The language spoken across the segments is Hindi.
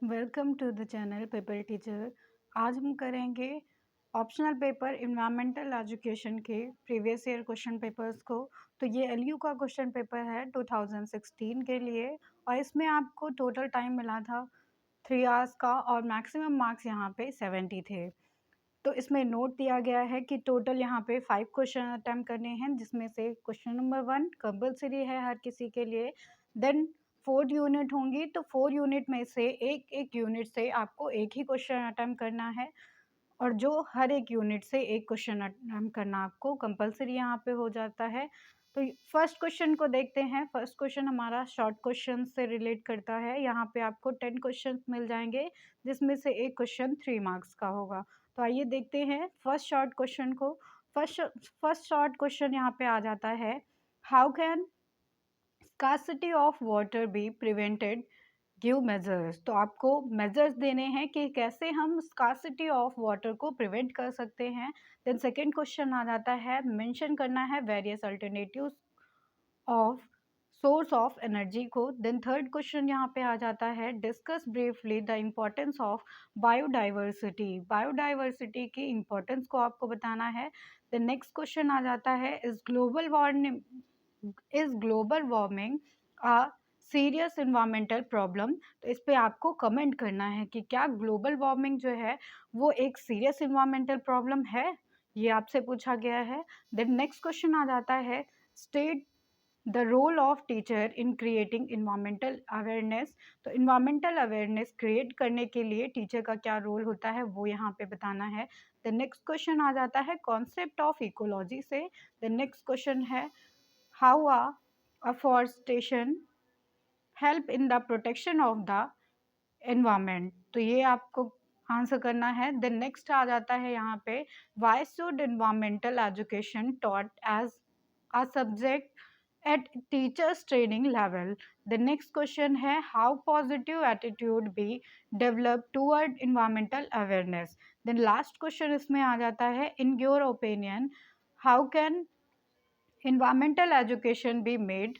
Welcome to the channel paper teacher. आज हम करेंगे ऑप्शनल पेपर इन्वायरमेंटल एजुकेशन के प्रीवियस ईयर क्वेश्चन पेपर्स को। तो ये एलयू का क्वेश्चन पेपर है 2016 के लिए और इसमें आपको टोटल टाइम मिला था 3 आवर्स का और मैक्सिमम मार्क्स यहाँ पे 70 थे। तो इसमें नोट दिया गया है कि टोटल यहाँ पे 5 क्वेश्चन अटेम्प्ट करने हैं, जिसमें से क्वेश्चन नंबर 1 कंपल्सरी है हर किसी के लिए। देन 4 यूनिट होंगी, तो 4 यूनिट में से एक यूनिट से आपको एक ही क्वेश्चन अटेम्प्ट करना है और जो हर एक यूनिट से एक क्वेश्चन अटेम्प्ट करना आपको कंपल्सरी यहाँ पे हो जाता है। तो फर्स्ट क्वेश्चन को देखते हैं। फर्स्ट क्वेश्चन हमारा शॉर्ट क्वेश्चन से रिलेट करता है। यहाँ पे आपको 10 क्वेश्चन मिल जाएंगे, जिसमें से एक क्वेश्चन 3 मार्क्स का होगा। तो आइए देखते हैं फर्स्ट शॉर्ट क्वेश्चन को। फर्स्ट शॉर्ट क्वेश्चन यहाँ पे आ जाता है, how can scarcity of water be prevented, give measures. तो आपको मेजर्स देने हैं कि कैसे हम स्कार्सिटी ऑफ वाटर को प्रिवेंट कर सकते हैं। देन सेकेंड क्वेश्चन आ जाता है, मेंशन करना है various alternatives of source of energy को। देन थर्ड क्वेश्चन यहाँ पे आ जाता है, discuss briefly the importance of biodiversity. Biodiversity की इम्पोर्टेंस को आपको बताना है। देन नेक्स्ट क्वेश्चन आ जाता है, is global warming a serious environmental problem. तो इस पे आपको कमेंट करना है कि क्या ग्लोबल वार्मिंग जो है वो एक सीरियस इन्वायरमेंटल प्रॉब्लम है, ये आपसे पूछा गया है। देन नेक्स्ट क्वेश्चन आ जाता है, state the role of teacher in creating environmental awareness. तो इन्वायरमेंटल अवेयरनेस क्रिएट करने के लिए टीचर का क्या रोल होता है वो यहाँ पे बताना है। द नेक्स्ट क्वेश्चन आ जाता है कॉन्सेप्ट ऑफ इकोलॉजी से। द नेक्स्ट क्वेश्चन है, how afforestation help in the protection of the environment. तो ये आपको आंसर करना है। देन नेक्स्ट आ जाता है यहाँ पे, why should environmental education taught as a subject at teachers training level. The next question है, how positive attitude be develop toward environmental awareness. Then last question इसमें आ जाता है, in your opinion how can environmental education be made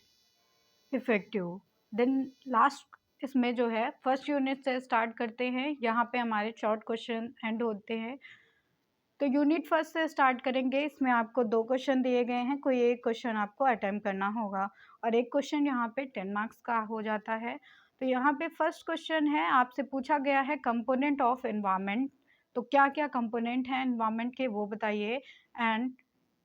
effective. Then last इसमें जो है फर्स्ट यूनिट से स्टार्ट करते हैं। यहाँ पे हमारे शॉर्ट क्वेश्चन एंड होते हैं। तो यूनिट फर्स्ट से स्टार्ट करेंगे। इसमें आपको 2 क्वेश्चन दिए गए हैं, कोई एक क्वेश्चन आपको अटेम्प्ट करना होगा और एक क्वेश्चन यहाँ पे 10 मार्क्स का हो जाता है। तो यहाँ पे फर्स्ट क्वेश्चन है, आपसे पूछा गया है कंपोनेंट ऑफ एनवायरनमेंट। तो क्या क्या कंपोनेंट हैं एनवायरनमेंट के वो बताइए। एंड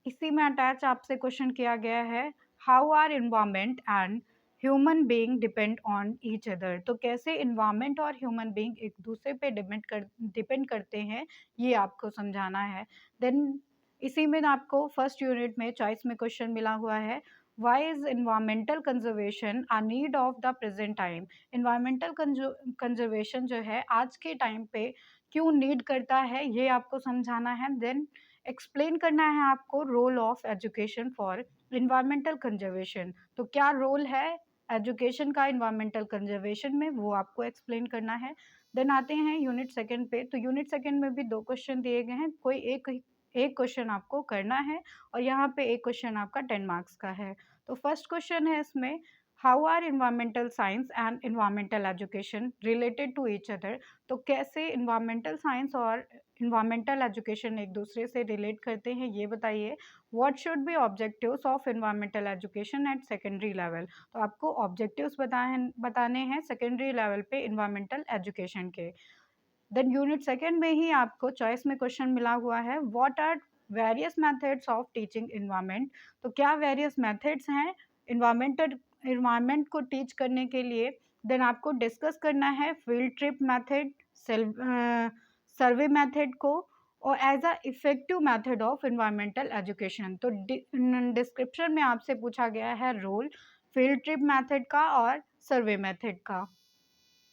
इसी में अटैच आपसे क्वेश्चन किया गया है, how are environment and human being depend on each other. तो कैसे इन्वायरमेंट और ह्यूमन बीइंग एक दूसरे पे डिपेंड करते हैं, ये आपको समझाना है। देन इसी में आपको फर्स्ट यूनिट में चॉइस में क्वेश्चन मिला हुआ है, why is environmental conservation a need of the present time. Environmental conservation जो है आज के टाइम पे क्यों नीड करता है, ये आपको समझाना है। देन एक्सप्लेन करना है आपको role of education for environmental conservation. तो क्या रोल है एजुकेशन का इन्वायरमेंटल कंजर्वेशन में, वो आपको एक्सप्लेन करना है। देन आते हैं यूनिट सेकंड पे। तो यूनिट सेकंड में भी 2 क्वेश्चन दिए गए हैं, कोई एक क्वेश्चन आपको करना है और यहाँ पे एक क्वेश्चन आपका 10 मार्क्स का है। तो फर्स्ट क्वेश्चन है इसमें, how are environmental science and environmental education related to each other. तो कैसे इन्वायरमेंटल साइंस और इन्वायरमेंटल एजुकेशन एक दूसरे से रिलेट करते हैं, ये बताइए। What should be objectives of environmental education at secondary level. तो आपको ऑब्जेक्टिव्स बताने हैं सेकेंडरी लेवल पे इन्वायरमेंटल एजुकेशन के। देन यूनिट सेकेंड में ही आपको चॉइस में क्वेश्चन मिला हुआ है, what are various methods of teaching environment. तो क्या वेरियस मेथड्स हैं इन्वायरमेंट को टीच करने के लिए। देन आपको डिस्कस करना है field trip method, survey method को और as a effective method of environmental education. तो डिस्क्रिप्शन में आपसे पूछा गया है रोल फील्ड ट्रिप मेथड का और सर्वे मेथड का।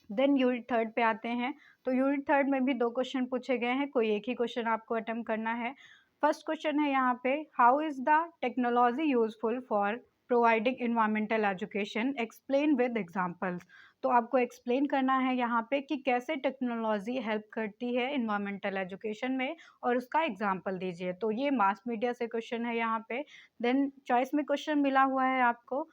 देन यूनिट थर्ड पे आते हैं। तो यूनिट थर्ड में भी 2 क्वेश्चन पूछे गए हैं, कोई एक ही क्वेश्चन आपको अटेम्प्ट करना है। फर्स्ट क्वेश्चन है यहाँ पे, how is the technology useful for providing environmental education, explain with examples. तो आपको एक्सप्लेन करना है यहाँ पे कि कैसे टेक्नोलॉजी हेल्प करती है इन्वायरमेंटल एजुकेशन में और उसका एग्जाम्पल दीजिए। तो ये मास मीडिया से क्वेश्चन है यहाँ पे। देन चॉइस में क्वेश्चन मिला हुआ है आपको,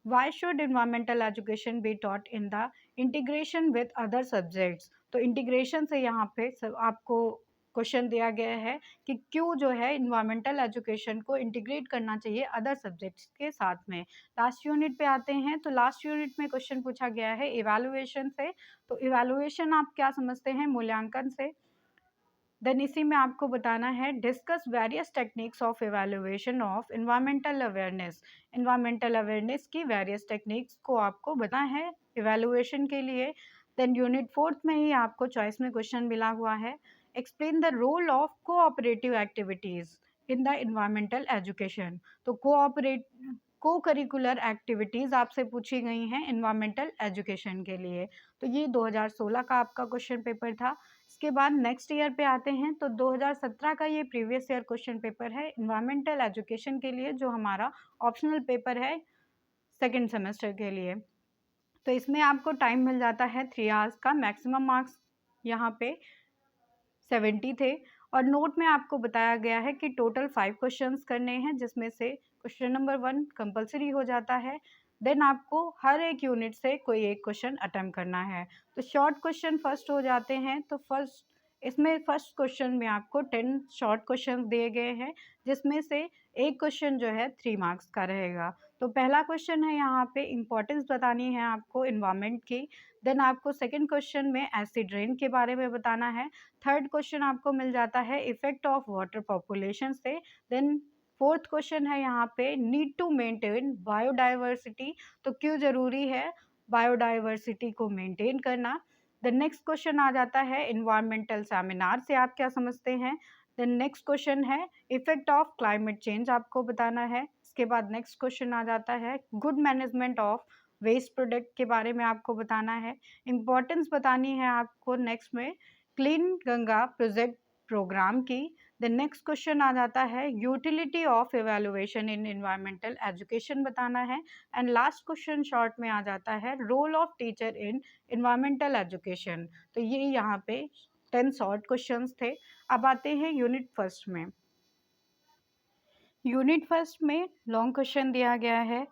why should environmental education be taught in the integration with other subjects. तो इंटीग्रेशन से यहाँ पे सब आपको क्वेश्चन दिया गया है कि क्यों जो है इन्वायरमेंटल एजुकेशन को इंटीग्रेट करना चाहिए अदर सब्जेक्ट्स के साथ में। लास्ट यूनिट पे आते हैं, तो लास्ट यूनिट में क्वेश्चन पूछा गया है इवैल्यूएशन से। तो इवैल्यूएशन आप क्या समझते हैं? मूल्यांकन से। देन इसी में आपको बताना है discuss various techniques of evaluation of environmental awareness. Environmental awareness की वेरियस टेक्निक्स को आपको बताना है इवैल्यूएशन के लिए। देन यूनिट 4th में ही आपको चॉइस में क्वेश्चन मिला हुआ है, explain the role of cooperative activities in the environmental education. तो को करिकुलर एक्टिविटीज आपसे पूछी गई हैं एनवायरमेंटल एजुकेशन के लिए। तो ये 2016 का आपका क्वेश्चन पेपर था। इसके बाद नेक्स्ट ईयर पे आते हैं, तो 2017 का ये प्रीवियस ईयर क्वेश्चन पेपर है एनवायरमेंटल एजुकेशन के लिए, जो हमारा ऑप्शनल पेपर है सेकेंड सेमेस्टर के लिए। तो इसमें आपको टाइम मिल जाता है 3 आवर्स का। मैक्सिमम मार्क्स यहाँ पे 70 थे। और नोट में आपको बताया गया है कि टोटल 5 क्वेश्चंस करने हैं, जिसमें से क्वेश्चन नंबर 1 कंपलसरी हो जाता है। देन आपको हर एक यूनिट से कोई एक क्वेश्चन अटेम्प्ट करना है। तो शॉर्ट क्वेश्चन फर्स्ट हो जाते हैं। तो फर्स्ट क्वेश्चन में आपको 10 शॉर्ट क्वेश्चन दिए गए हैं, जिसमें से एक क्वेश्चन जो है 3 मार्क्स का रहेगा। तो पहला क्वेश्चन है यहाँ पे इम्पोर्टेंस बतानी है आपको इन्वायरमेंट की। देन आपको सेकंड क्वेश्चन में एसिड रेन के बारे में बताना है। थर्ड क्वेश्चन आपको मिल जाता है इफेक्ट ऑफ वाटर पॉपुलेशन से। देन फोर्थ क्वेश्चन है यहाँ पे नीड टू मेंटेन बायोडाइवर्सिटी। तो क्यों ज़रूरी है बायोडाइवर्सिटी को मेंटेन करना। द नेक्स्ट क्वेश्चन आ जाता है इन्वायरमेंटल सेमिनार से आप क्या समझते हैं। देन नेक्स्ट क्वेश्चन है इफेक्ट ऑफ क्लाइमेट चेंज आपको बताना है। इसके बाद नेक्स्ट क्वेश्चन आ जाता है good management of waste product के बारे में आपको बताना है। इम्पोर्टेंस बतानी है आपको नेक्स्ट में क्लीन गंगा प्रोजेक्ट प्रोग्राम की। द नेक्स्ट क्वेश्चन आ जाता है utility of evaluation in environmental education बताना है। एंड लास्ट क्वेश्चन शॉर्ट में आ जाता है role of teacher in environmental education. तो ये यहाँ पे 10 शॉर्ट क्वेश्चंस थे। अब आते हैं यूनिट फर्स्ट में। यूनिट फर्स्ट में लॉन्ग क्वेश्चन दिया गया है।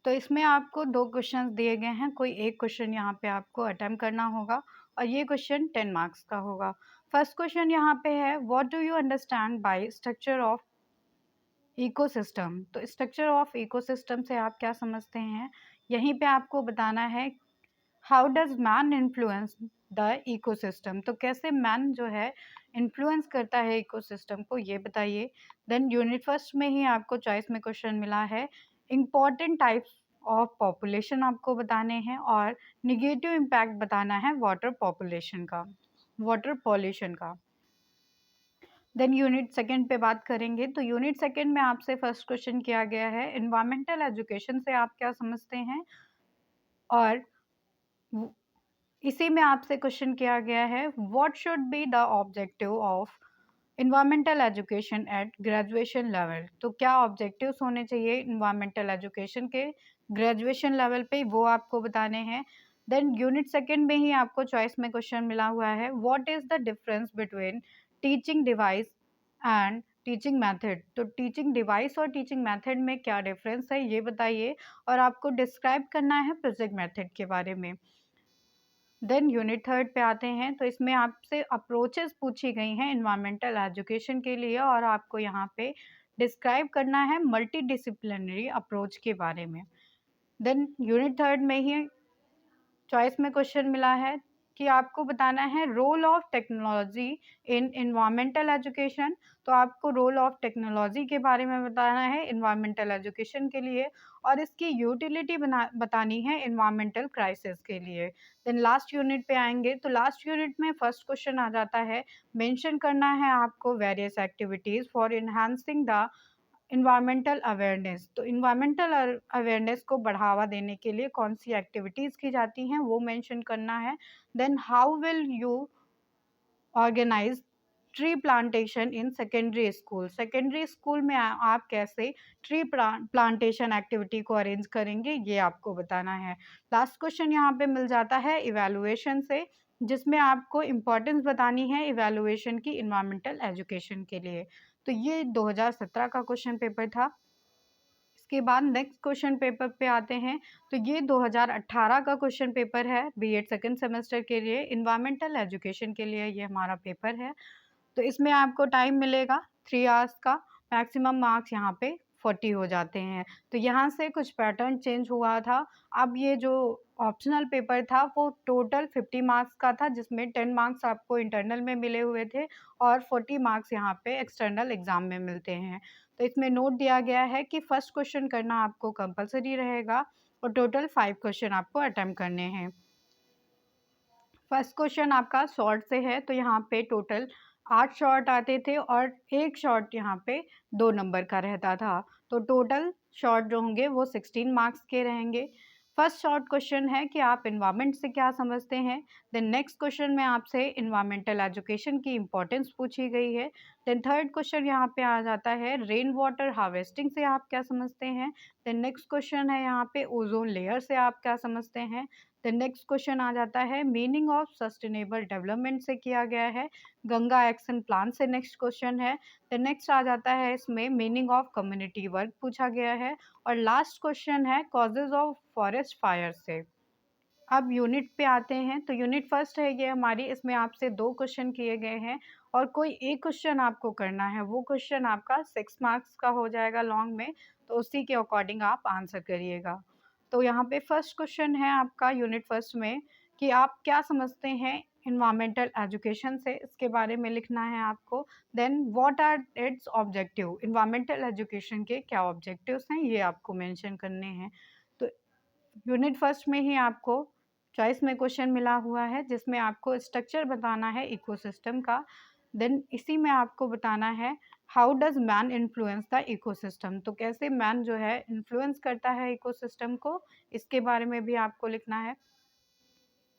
तो इसमें आपको 2 क्वेश्चंस दिए गए हैं, कोई एक क्वेश्चन यहाँ पे आपको अटेम्प्ट करना होगा और ये क्वेश्चन 10 मार्क्स का होगा। फर्स्ट क्वेश्चन यहाँ पे है what do you understand by structure of ecosystem. तो स्ट्रक्चर ऑफ इकोसिस्टम से आप क्या समझते हैं, यहीं पे आपको बताना है how does man influence the ecosystem. तो कैसे मैन जो है इन्फ्लुएंस करता है इकोसिस्टम को, ये बताइए। देन यूनिट फर्स्ट में ही आपको चॉइस में क्वेश्चन मिला है इम्पॉर्टेंट टाइप्स ऑफ पॉपुलेशन आपको बताने हैं और निगेटिव इम्पैक्ट बताना है वाटर पॉपुलेशन का, वाटर पॉल्यूशन का। देन यूनिट सेकंड पे बात करेंगे। तो यूनिट सेकंड में आपसे फर्स्ट क्वेश्चन किया गया है एनवायरमेंटल एजुकेशन से आप क्या समझते हैं, और इसी में आपसे क्वेश्चन किया गया है what should be the objective of environmental education eight graduation level. तो क्या ऑब्जेक्टिव्स होने चाहिए इन्वायरमेंटल एजुकेशन के ग्रेजुएशन लेवल पे, वो आपको बताने हैं। देन यूनिट सेकंड में ही आपको चॉइस में क्वेश्चन मिला हुआ है what is the difference between teaching device and teaching method. तो टीचिंग डिवाइस और टीचिंग मेथड में क्या डिफरेंस है ये बताइए, और आपको डिस्क्राइब करना है प्रोजेक्ट मेथड के बारे में। देन यूनिट थर्ड पे आते हैं। तो इसमें आपसे अप्रोचेस पूछी गई हैं इन्वायरमेंटल एजुकेशन के लिए, और आपको यहाँ पे डिस्क्राइब करना है मल्टी डिसिप्लिनरी अप्रोच के बारे में। देन यूनिट थर्ड में ही चॉइस में क्वेश्चन मिला है कि आपको बताना है role of technology in environmental education. तो आपको रोल ऑफ टेक्नोलॉजी के बारे में बताना है एनवायरमेंटल एजुकेशन के लिए, और इसकी यूटिलिटी बतानी है एनवायरमेंटल क्राइसिस के लिए। देन लास्ट यूनिट पे आएंगे। तो लास्ट यूनिट में फर्स्ट क्वेश्चन आ जाता है मेंशन करना है आपको various activities for enhancing the environmental awareness. तो इन्वायरमेंटल अवेयरनेस को बढ़ावा देने के लिए कौन सी एक्टिविटीज़ की जाती हैं वो मेंशन करना है। Then how will you organize tree plantation in secondary school. Secondary school में आप कैसे ट्री प्लांटेशन एक्टिविटी को अरेंज करेंगे ये आपको बताना है। लास्ट क्वेश्चन यहाँ पे मिल जाता है इवैल्यूएशन से, जिसमें आपको इम्पोर्टेंस बतानी है इवैल्यूएशन की इन्वायरमेंटल एजुकेशन के लिए। तो ये 2017 का क्वेश्चन पेपर था। इसके बाद नेक्स्ट क्वेश्चन पेपर पे आते हैं। तो ये 2018 का क्वेश्चन पेपर है बीएड सेकंड सेमेस्टर के लिए, एनवायरमेंटल एजुकेशन के लिए ये हमारा पेपर है। तो इसमें आपको टाइम मिलेगा 3 आवर्स का, मैक्सिमम मार्क्स यहाँ पे 40 हो जाते हैं। तो यहाँ से कुछ पैटर्न चेंज हुआ था। अब ये जो ऑप्शनल पेपर था वो टोटल 50 मार्क्स का था, जिसमें 10 मार्क्स आपको इंटरनल में मिले हुए थे और 40 मार्क्स यहाँ पे एक्सटर्नल एग्ज़ाम में मिलते हैं। तो इसमें नोट दिया गया है कि फर्स्ट क्वेश्चन करना आपको कंपल्सरी रहेगा और टोटल 5 क्वेश्चन आपको अटेम्प्ट करने हैं। फर्स्ट क्वेश्चन आपका शॉर्ट से है, तो यहाँ पे टोटल 8 शॉर्ट आते थे और 1 शॉर्ट यहाँ पे 2 नंबर का रहता था। तो टोटल शॉर्ट जो होंगे वो 16 मार्क्स के रहेंगे। फर्स्ट शॉर्ट क्वेश्चन है कि आप एनवायरनमेंट से क्या समझते हैं। देन नेक्स्ट क्वेश्चन में आपसे एनवायरमेंटल एजुकेशन की इम्पोर्टेंस पूछी गई है। देन थर्ड क्वेश्चन यहाँ पे आ जाता है रेन वाटर हार्वेस्टिंग से आप क्या समझते हैं। देन नेक्स्ट क्वेश्चन है यहाँ पे ओजोन लेयर से आप क्या समझते हैं। देन नेक्स्ट क्वेश्चन आ जाता है मीनिंग ऑफ सस्टेनेबल डेवलपमेंट से किया गया है। गंगा एक्शन प्लान से नेक्स्ट क्वेश्चन है। देन नेक्स्ट आ जाता है इसमें मीनिंग ऑफ कम्युनिटी वर्क पूछा गया है और लास्ट क्वेश्चन है कॉजेज ऑफ फॉरेस्ट फायर से। अब यूनिट पे आते हैं। तो यूनिट फर्स्ट है ये हमारी, इसमें आपसे 2 क्वेश्चन किए गए हैं और कोई एक क्वेश्चन आपको करना है। वो क्वेश्चन आपका 6 मार्क्स का हो जाएगा लॉन्ग में, तो उसी के अकॉर्डिंग आप आंसर करिएगा। तो यहाँ पे फर्स्ट क्वेश्चन है आपका यूनिट फर्स्ट में कि आप क्या समझते हैं एनवायरमेंटल एजुकेशन से, इसके बारे में लिखना है आपको। Then what are its objective, environmental education के क्या ऑब्जेक्टिव्स हैं ये आपको मेंशन करने हैं। तो यूनिट फर्स्ट में ही आपको चॉइस में क्वेश्चन मिला हुआ है जिसमें आपको स्ट्रक्चर बताना है इकोसिस्टम का। देन इसी में आपको बताना है how does man influence the ecosystem, तो कैसे मैन जो है इन्फ्लुएंस करता है इकोसिस्टम को, इसके बारे में भी आपको लिखना है।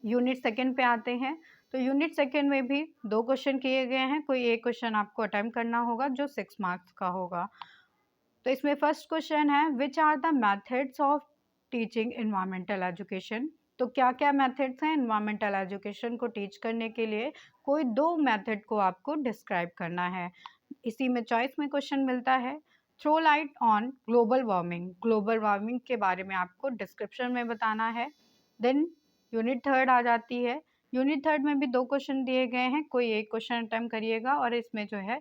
यूनिट सेकंड पे आते हैं। तो यूनिट सेकंड में भी 2 क्वेश्चन किए गए हैं, कोई एक क्वेश्चन आपको अटेम्प्ट करना होगा जो 6 मार्क्स का होगा। तो इसमें फर्स्ट क्वेश्चन है which are the methods of teaching environmental education, तो क्या क्या मेथड्स हैं एनवायरमेंटल एजुकेशन को टीच करने के लिए, कोई 2 मेथड को आपको डिस्क्राइब करना है। इसी में चॉइस में क्वेश्चन मिलता है throw light on global warming, global warming के बारे में आपको डिस्क्रिप्शन में बताना है। देन यूनिट थर्ड आ जाती है। यूनिट थर्ड में भी 2 क्वेश्चन दिए गए हैं, कोई एक क्वेश्चन अटेम्प्ट करिएगा और इसमें जो है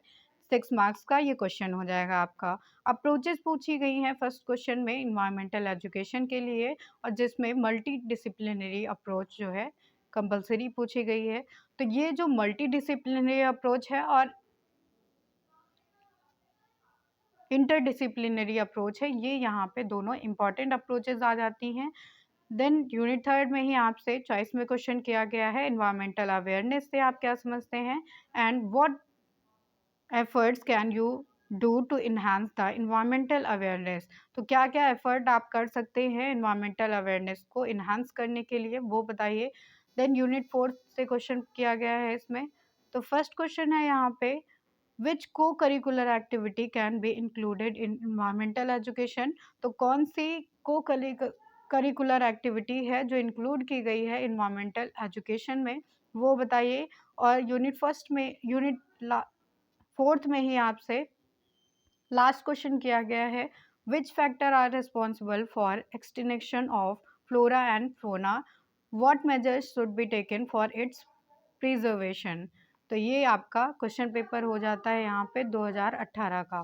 6 मार्क्स का ये क्वेश्चन हो जाएगा आपका। अप्रोचेस पूछी गई हैं फर्स्ट क्वेश्चन में इन्वायरमेंटल एजुकेशन के लिए और जिसमें मल्टी डिसिप्लिनरी अप्रोच जो है कंपलसरी पूछी गई है। तो ये जो मल्टी डिसिप्लिनरी अप्रोच है और इंटरडिसिप्लिनरी अप्रोच है, ये यहाँ पे दोनों इंपॉर्टेंट अप्रोचेस आ जाती हैं। देन यूनिट थर्ड में ही आपसे चॉइस में क्वेश्चन किया गया है एनवायरमेंटल अवेयरनेस से आप क्या समझते हैं and what efforts can you do to enhance the environmental awareness, तो क्या क्या एफर्ट आप कर सकते हैं इन्वायरमेंटल अवेयरनेस को इन्हांस करने के लिए वो बताइए। देन यूनिट फोर्थ से क्वेश्चन किया गया है इसमें। तो फर्स्ट क्वेश्चन है यहाँ पे विच को curricular activity can be included in environmental education, तो कौन सी को करिकुलर एक्टिविटी है जो इंक्लूड की गई है इन्वायरमेंटल एजुकेशन में वो बताइए। और यूनिट फर्स्ट में यूनिट फोर्थ में ही आपसे लास्ट क्वेश्चन किया गया है which factor are responsible for extinction of flora and fauna, what measures should be taken for its preservation. तो ये आपका क्वेश्चन पेपर हो जाता है यहाँ पे 2018 का।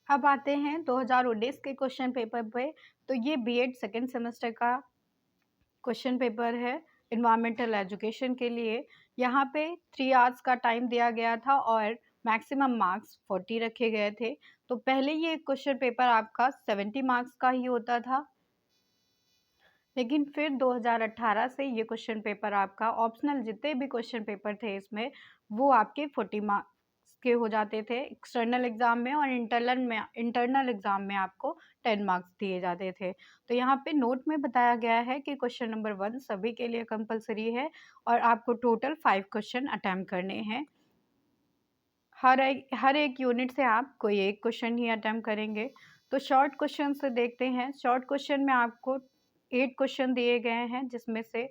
अब आते हैं 2019 के क्वेश्चन पेपर पे। तो ये बीएड सेकेंड सेमेस्टर का क्वेश्चन पेपर है इन्वायरमेंटल एजुकेशन के लिए। यहाँ पे 3 आवर्स का टाइम दिया गया था और मैक्सिमम मार्क्स 40 रखे गए थे। तो पहले ये क्वेश्चन पेपर आपका 70 मार्क्स का ही होता था, लेकिन फिर 2018 से ये क्वेश्चन पेपर आपका ऑप्शनल जितने भी क्वेश्चन पेपर थे इसमें वो आपके 40 मार्क्स के हो जाते थे एक्सटर्नल एग्ज़ाम में, और इंटरनल एग्ज़ाम में आपको 10 मार्क्स दिए जाते थे। तो यहाँ पे नोट में बताया गया है कि क्वेश्चन नंबर 1 सभी के लिए कंपलसरी है और आपको टोटल 5 क्वेश्चन अटैम्प्ट करने हैं। हर एक यूनिट से आप कोई एक क्वेश्चन ही अटेम्प्ट करेंगे। तो शॉर्ट क्वेश्चन से देखते हैं। शॉर्ट क्वेश्चन में आपको 8 क्वेश्चन दिए गए हैं जिसमें से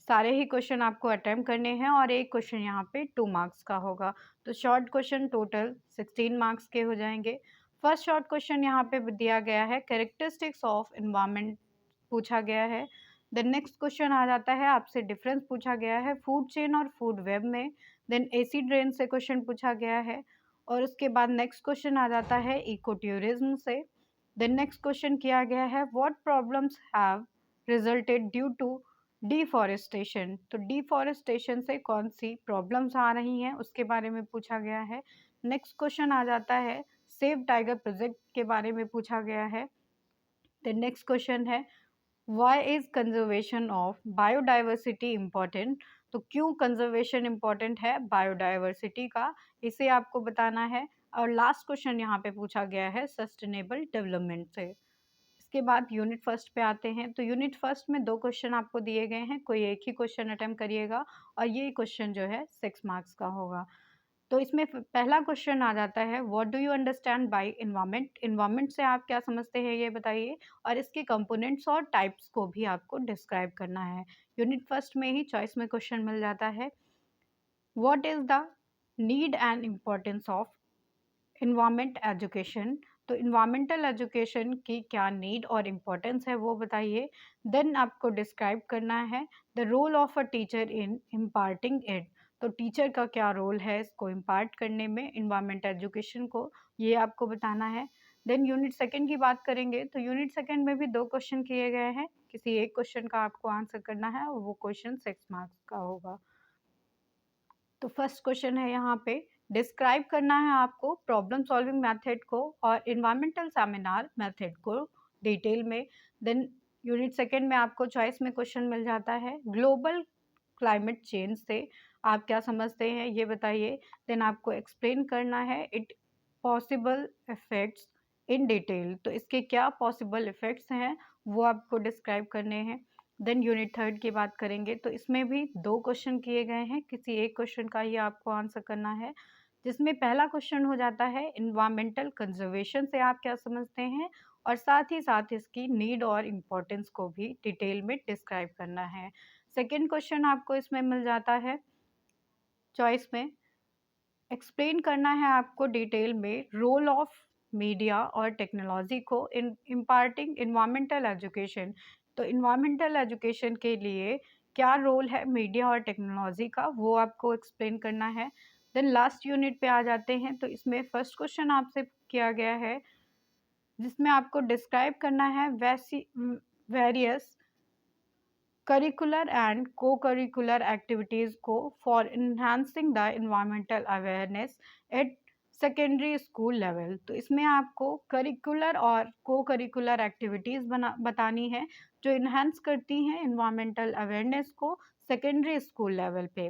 सारे ही क्वेश्चन आपको अटेम्प्ट करने हैं और एक क्वेश्चन यहाँ पे 2 मार्क्स का होगा। तो शॉर्ट क्वेश्चन टोटल 16 मार्क्स के हो जाएंगे। फर्स्ट शॉर्ट क्वेश्चन यहाँ पे दिया गया है, कैरेक्टरिस्टिक्स ऑफ एनवायरनमेंट पूछा गया है। देन नेक्स्ट क्वेश्चन आ जाता है आपसे, डिफरेंस पूछा गया है फूड चेन और फूड वेब में। देन एसिड रेन से क्वेश्चन पूछा गया है, और उसके बाद नेक्स्ट क्वेश्चन आ जाता है इको टूरिज्म से। देन नेक्स्ट क्वेश्चन किया गया है, what problems have resulted due to deforestation. तो डिफॉरेस्टेशन से कौन सी प्रॉब्लम्स आ रही हैं उसके बारे में पूछा गया है। नेक्स्ट क्वेश्चन आ जाता है सेव टाइगर प्रोजेक्ट के बारे में पूछा गया है। देन नेक्स्ट क्वेश्चन है, why is conservation of biodiversity important. तो क्यों कंजर्वेशन इम्पॉर्टेंट है बायोडाइवर्सिटी का, इसे आपको बताना है। और लास्ट क्वेश्चन यहाँ पे पूछा गया है सस्टेनेबल डेवलपमेंट से। इसके बाद यूनिट फर्स्ट पे आते हैं। तो यूनिट फर्स्ट में 2 क्वेश्चन आपको दिए गए हैं, कोई एक ही क्वेश्चन अटेम्प्ट करिएगा, और ये क्वेश्चन जो है 6 मार्क्स का होगा। तो इसमें पहला क्वेश्चन आ जाता है, what do you understand by environment. Environment से आप क्या समझते हैं ये बताइए, और इसके कंपोनेंट्स और टाइप्स को भी आपको डिस्क्राइब करना है। यूनिट फर्स्ट में ही चॉइस में क्वेश्चन मिल जाता है, what is the need and importance of environment education. तो इन्वायरमेंटल एजुकेशन की क्या नीड और इम्पोर्टेंस है वो बताइए। देन आपको डिस्क्राइब करना है the role of a teacher in imparting it. तो टीचर का क्या रोल है इसको इम्पार्ट करने में, इन्वायरमेंट एजुकेशन को, ये आपको बताना है। देन यूनिट सेकंड की बात करेंगे, तो यूनिट सेकंड में भी 2 क्वेश्चन किए गए हैं, किसी एक क्वेश्चन का आपको आंसर करना है और वो क्वेश्चन 6 मार्क्स का होगा। तो फर्स्ट क्वेश्चन है यहाँ पे, डिस्क्राइब करना है आपको प्रॉब्लम सॉल्विंग मेथड को और इन्वायरमेंटल सेमिनार मेथड को डिटेल में। देन यूनिट सेकंड में आपको चॉइस में क्वेश्चन मिल जाता है, ग्लोबल क्लाइमेट चेंज से आप क्या समझते हैं ये बताइए। देन आपको एक्सप्लेन करना है it possible effects in detail. तो इसके क्या पॉसिबल इफेक्ट्स हैं वो आपको डिस्क्राइब करने हैं। देन यूनिट थर्ड की बात करेंगे, तो इसमें भी 2 क्वेश्चन किए गए हैं, किसी एक क्वेश्चन का ही आपको आंसर करना है, जिसमें पहला क्वेश्चन हो जाता है इन्वायरमेंटल कंजर्वेशन से आप क्या समझते हैं, और साथ ही साथ इसकी नीड और इम्पोर्टेंस को भी डिटेल में डिस्क्राइब करना है। सेकेंड क्वेश्चन आपको इसमें मिल जाता है चॉइस में, एक्सप्लेन करना है आपको डिटेल में रोल ऑफ मीडिया और टेक्नोलॉजी को इन इम्पार्टिंग इन्वायरमेंटल एजुकेशन। तो इन्वायरमेंटल एजुकेशन के लिए क्या रोल है मीडिया और टेक्नोलॉजी का, वो आपको एक्सप्लेन करना है। देन लास्ट यूनिट पे आ जाते हैं, तो इसमें फर्स्ट क्वेश्चन आपसे किया गया है, जिसमें आपको डिस्क्राइब करना है various curricular and co-curricular activities को for enhancing the environmental awareness at secondary school level. तो इसमें आपको करिकुलर और को करिकुलर एक्टिविटीज़ बतानी है जो इन्हांस करती हैं इन्वायरमेंटल अवेयरनेस को सेकेंडरी स्कूल लेवल पे।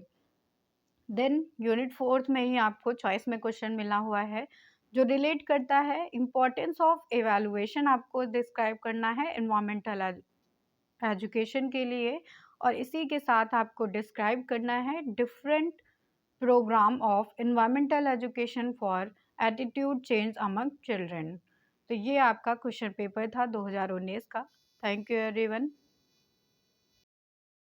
देन यूनिट फोर्थ में ही आपको चॉइस में क्वेश्चन मिला हुआ है जो रिलेट करता है इम्पोर्टेंस ऑफ एवेलुएशन, आपको डिस्क्राइब करना है इन्वायरमेंटल एजुकेशन के लिए, और इसी के साथ आपको डिस्क्राइब करना है different program of environmental education for attitude change among children. तो ये आपका क्वेश्चन पेपर था 2019 का। Thank you everyone.